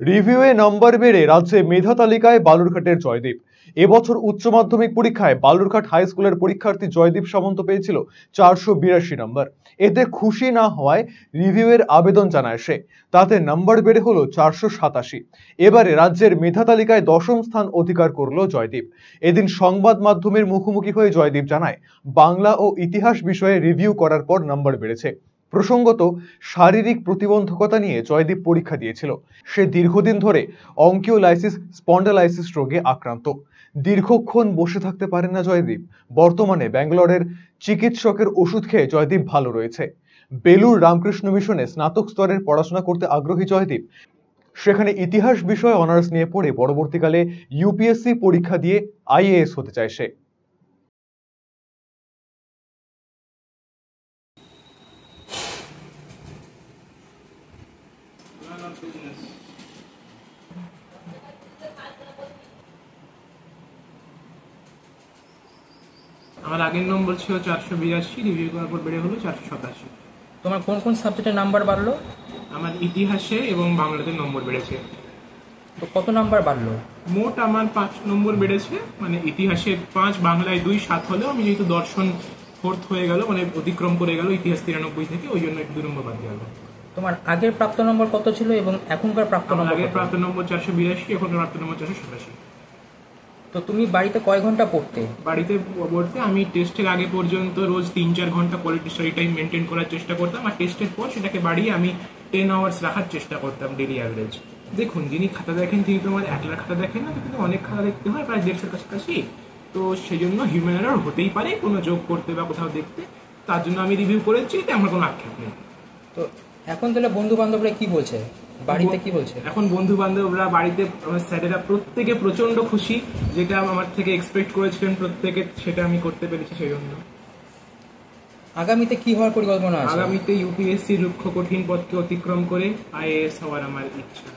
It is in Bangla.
রিভিউয়ে নম্বর বেড়ে রাজ্যে মেধা তালিকায় বালুরঘাটের জয়দীপ। এবছর উচ্চ মাধ্যমিক পরীক্ষায় বালুরঘাট হাই স্কুলের পরীক্ষার্থী জয়দীপ সামন্ত পেয়েছিল 482 নম্বর। এতে খুশি না হওয়ায় রিভিউয়ের আবেদন জানায় সে, তাতে নম্বর বেড়ে হলো 487। এবারে রাজ্যের মেধা তালিকায় 10ম স্থান অধিকার করলো জয়দীপ। এদিন সংবাদ মাধ্যমের মুখোমুখি হয়ে জয়দীপ জানায়, বাংলা ও ইতিহাস বিষয়ে রিভিউ করার পর নম্বর বেড়েছে। প্রসঙ্গত, শারীরিক প্রতিবন্ধকতা নিয়ে জয়দীপ পরীক্ষা দিয়েছিল। সে দীর্ঘদিন ধরে অঙ্কিওলাইসিস স্পন্ডালাইসিস রোগে আক্রান্ত। দীর্ঘক্ষণ বসে থাকতে পারে না জয়দীপ। বর্তমানে ব্যাঙ্গালোরের চিকিৎসকের ওষুধ খেয়ে জয়দীপ ভালো রয়েছে। বেলুর রামকৃষ্ণ মিশনে স্নাতক স্তরের পড়াশোনা করতে আগ্রহী জয়দীপ। সেখানে ইতিহাস বিষয়ে অনার্স নিয়ে পড়ে পরবর্তীকালে ইউপিএসসি পরীক্ষা দিয়ে আইএএস হতে চায় সে। আমার আগের নম্বর ছিল 482, রিভিউ করার পর বেড়ে হলো 487। তোমার কোন কোন সাবজেক্টের নাম্বার বাড়লো? আমার ইতিহাসে এবং বাংলাতে নম্বর বেড়েছে। তো কত নাম্বার বাড়লো? মোট আমার 5 নম্বর বেড়েছে, মানে ইতিহাসে 5, বাংলায় 2, 7 হলেও আমি যেহেতু দর্শন 4th হয়ে গেল, মানে অতিক্রম করে গেল ইতিহাস 93 থেকে, ওই জন্য 2 নম্বর বাদ গেল। তোমার আগের প্রাপ্ত নম্বর কত ছিল এবং এখনকার প্রাপ্ত নম্বর? আগের প্রাপ্ত নম্বর 482, এখনকার প্রাপ্ত নম্বর 487। তো তুমি বাড়িতে কয় ঘন্টা পড়তে? বাড়িতে পড়তে আমি টেস্টের আগে পর্যন্ত রোজ 3-4 ঘন্টা কোয়ালিটি স্টাডি টাইম মেনটেন করার চেষ্টা করতাম, আর টেস্টের পর সেটাকে বাড়িয়ে আমি 10 আওয়ার্স রাখার চেষ্টা করতাম ডেলি অ্যাভারেজ। দেখুন, যিনি খাতা দেখেন তিনি তো আমার একলার খাতা দেখেন না, কিন্তু অনেক খাতা দেখতে হয়, প্রায় 150-এর কাছাকাছি। তো সেই জন্য হিউম্যান এরর হতেই পারে কোনো যোগ করতে বা কোথাও দেখতে, তার জন্য আমি রিভিউ করেছি, এতে আমার কোনো আক্ষেপ নেই। তো এখন তাহলে বন্ধু বান্ধবরা কি বলছে, বাড়িতে কি বলছে? এখন বন্ধু বান্ধবরা, বাড়িতে আমার স্যারেরা প্রত্যেকে প্রচন্ড খুশি, যেটা আমার থেকে এক্সপেক্ট করেছিলেন প্রত্যেকে, সেটা আমি করতে পেরেছি। সেই জন্য আগামীতে কি হওয়ার পরিকল্পনা আছে? আগামীতে ইউপিএসসি রুক্ষ কঠিন পথকে অতিক্রম করে আইএএস হওয়ার আমার ইচ্ছা।